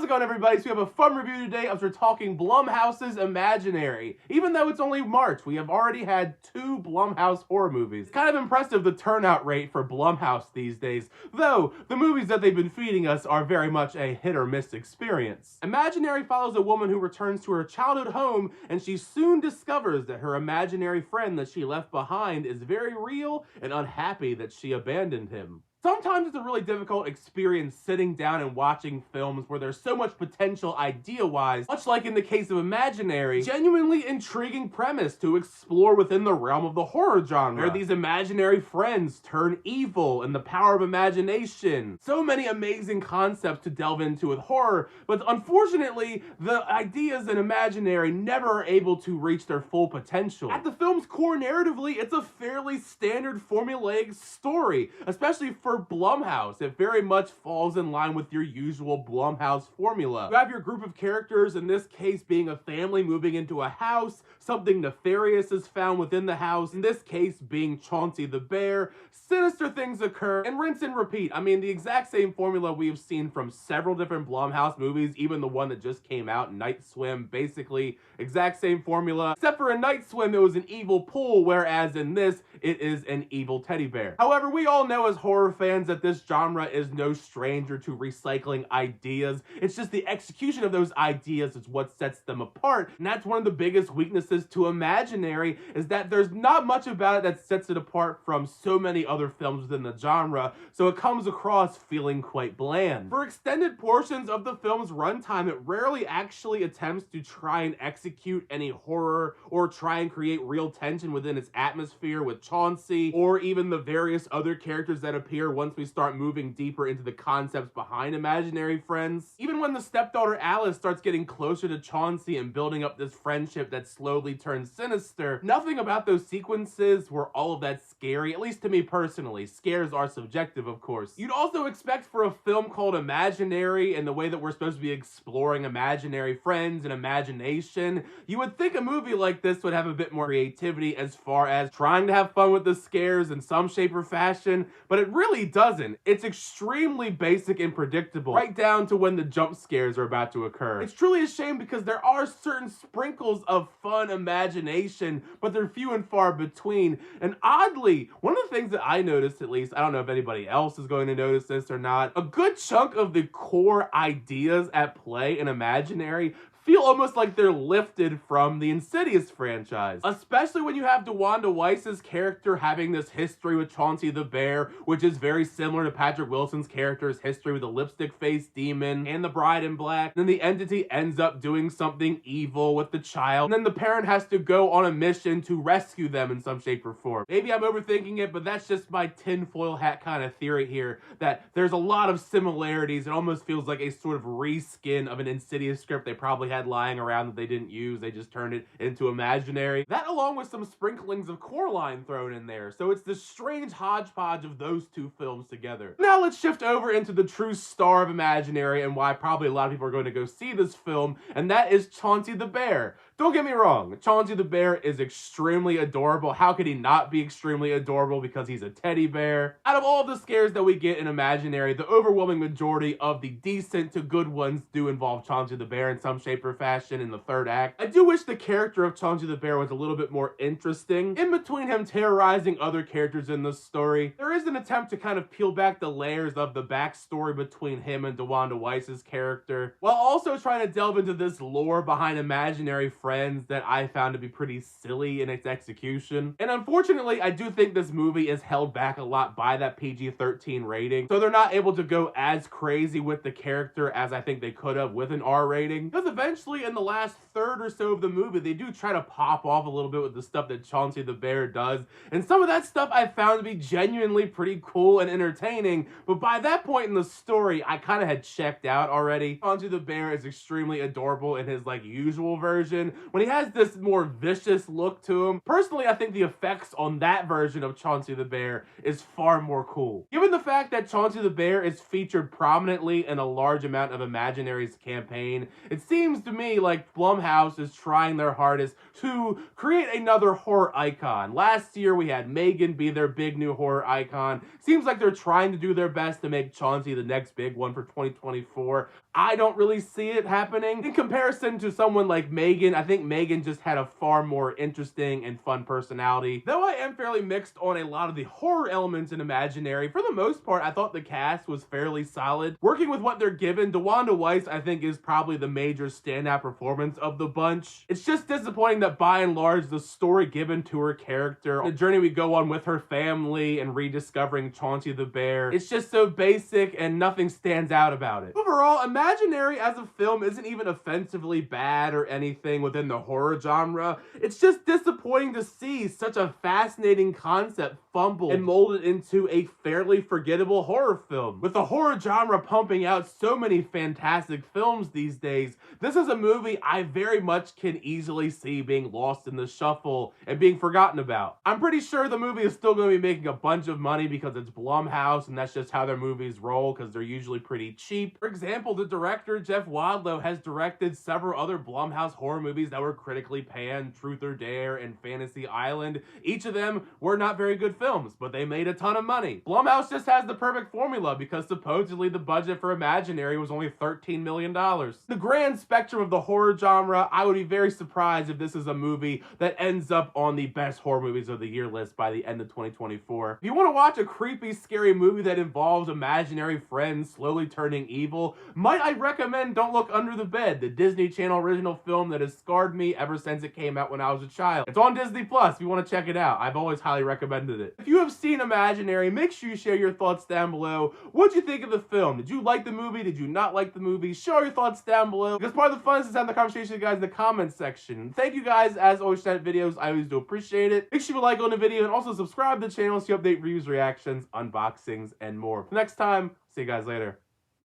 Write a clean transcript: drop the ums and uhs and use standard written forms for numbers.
it going, everybody? So we have a fun review today as we're talking Blumhouse's Imaginary. Even though it's only March, we have already had 2 Blumhouse horror movies. It's kind of impressive the turnout rate for Blumhouse these days, though the movies that they've been feeding us are very much a hit or miss experience. Imaginary follows a woman who returns to her childhood home, and she soon discovers that her imaginary friend that she left behind is very real and unhappy that she abandoned him. Sometimes it's a really difficult experience sitting down and watching films where there's so much potential idea-wise, much like in the case of Imaginary, genuinely intriguing premise to explore within the realm of the horror genre, where these imaginary friends turn evil and the power of imagination. So many amazing concepts to delve into with horror, but unfortunately, the ideas in Imaginary never are able to reach their full potential. At the film's core narratively, it's a fairly standard formulaic story, especially for Blumhouse. It very much falls in line with your usual Blumhouse formula. You have your group of characters, in this case being a family moving into a house, something nefarious is found within the house, in this case being Chauncey the Bear, sinister things occur, and rinse and repeat. I mean, the exact same formula we've seen from several different Blumhouse movies, even the one that just came out, Night Swim, basically exact same formula, except for in Night Swim it was an evil pool, whereas in this, it is an evil teddy bear. However, we all know as horror fans that this genre is no stranger to recycling ideas. It's just the execution of those ideas is what sets them apart, and that's one of the biggest weaknesses to Imaginary, is that there's not much about it that sets it apart from so many other films within the genre, so it comes across feeling quite bland. For extended portions of the film's runtime, it rarely actually attempts to try and execute any horror or try and create real tension within its atmosphere with Chauncey, or even the various other characters that appear once we start moving deeper into the concepts behind imaginary friends. Even when the stepdaughter Alice starts getting closer to Chauncey and building up this friendship that slowly turns sinister, nothing about those sequences were all of that scary, at least to me personally. Scares are subjective, of course. You'd also expect for a film called Imaginary, and the way that we're supposed to be exploring imaginary friends and imagination, you would think a movie like this would have a bit more creativity as far as trying to have fun with the scares in some shape or fashion, but it really doesn't. It's extremely basic and predictable, right down to when the jump scares are about to occur. It's truly a shame because there are certain sprinkles of fun imagination, but they're few and far between. And oddly, one of the things that I noticed, at least, I don't know if anybody else is going to notice this or not, a good chunk of the core ideas at play in Imaginary feel almost like they're lifted from the Insidious franchise. Especially when you have DeWanda Weiss's character having this history with Chauncey the Bear, which is very similar to Patrick Wilson's character's history with the lipstick-faced demon and the bride in black. And then the entity ends up doing something evil with the child, and then the parent has to go on a mission to rescue them in some shape or form. Maybe I'm overthinking it, but that's just my tinfoil hat kind of theory here, that there's a lot of similarities. It almost feels like a sort of reskin of an Insidious script they probably had lying around that they didn't use. They just turned it into Imaginary. That along with some sprinklings of Coraline thrown in there. So it's this strange hodgepodge of those 2 films together. Now let's shift over into the true star of Imaginary and why probably a lot of people are going to go see this film, and that is Chauncey the Bear. Don't get me wrong, Chauncey the Bear is extremely adorable. How could he not be extremely adorable because he's a teddy bear? Out of all of the scares that we get in Imaginary, the overwhelming majority of the decent to good ones do involve Chauncey the Bear in some shape or fashion in the 3rd act. I do wish the character of Chauncey the Bear was a little bit more interesting. In between him terrorizing other characters in the story, there is an attempt to kind of peel back the layers of the backstory between him and DeWanda Weiss's character, while also trying to delve into this lore behind imaginary friends that I found to be pretty silly in its execution. And unfortunately, I do think this movie is held back a lot by that PG-13 rating, so they're not able to go as crazy with the character as I think they could have with an R rating, because eventually in the last third or so of the movie, they do try to pop off a little bit with the stuff that Chauncey the Bear does, and some of that stuff I found to be genuinely pretty cool and entertaining, but by that point in the story, I kind of had checked out already. Chauncey the Bear is extremely adorable in his, like, usual version, when he has this more vicious look to him. Personally, I think the effects on that version of Chauncey the Bear is far more cool. Given the fact that Chauncey the Bear is featured prominently in a large amount of Imaginary's campaign, it seems to me like Blumhouse is trying their hardest to create another horror icon. Last year we had Megan be their big new horror icon. Seems like they're trying to do their best to make Chauncey the next big one for 2024. I don't really see it happening. In comparison to someone like Megan, I think Megan just had a far more interesting and fun personality. Though I am fairly mixed on a lot of the horror elements in Imaginary, for the most part, I thought the cast was fairly solid. Working with what they're given, DeWanda Weiss, I think, is probably the major standout performance of the bunch. It's just disappointing that by and large, the story given to her character, the journey we go on with her family and rediscovering Chauncey the Bear, it's just so basic and nothing stands out about it. Overall, Imaginary as a film isn't even offensively bad or anything within the horror genre. It's just disappointing to see such a fascinating concept fumbled and molded into a fairly forgettable horror film. With the horror genre pumping out so many fantastic films these days, this is a movie I very much can easily see being lost in the shuffle and being forgotten about. I'm pretty sure the movie is still going to be making a bunch of money because it's Blumhouse and that's just how their movies roll because they're usually pretty cheap. For example, the director Jeff Wadlow has directed several other Blumhouse horror movies that were critically panned, Truth or Dare and Fantasy Island. Each of them were not very good films, but they made a ton of money. Blumhouse just has the perfect formula because supposedly the budget for Imaginary was only $13 million. The grand spectrum of the horror genre, I would be very surprised if this is a movie that ends up on the best horror movies of the year list by the end of 2024. If you want to watch a creepy, scary movie that involves imaginary friends slowly turning evil, might I recommend Don't Look Under the Bed, the Disney Channel original film that has scarred me ever since it came out when I was a child. It's on Disney Plus if you want to check it out. I've always highly recommended it. If you have seen Imaginary, make sure you share your thoughts down below. What'd you think of the film? Did you like the movie? Did you not like the movie? Share your thoughts down below, because part of the fun is to have the conversation with you guys in the comments section. Thank you guys, as always, for sending videos. I always do appreciate it. Make sure you like on the video and also subscribe to the channel so you update reviews, reactions, unboxings, and more. Next time, see you guys later.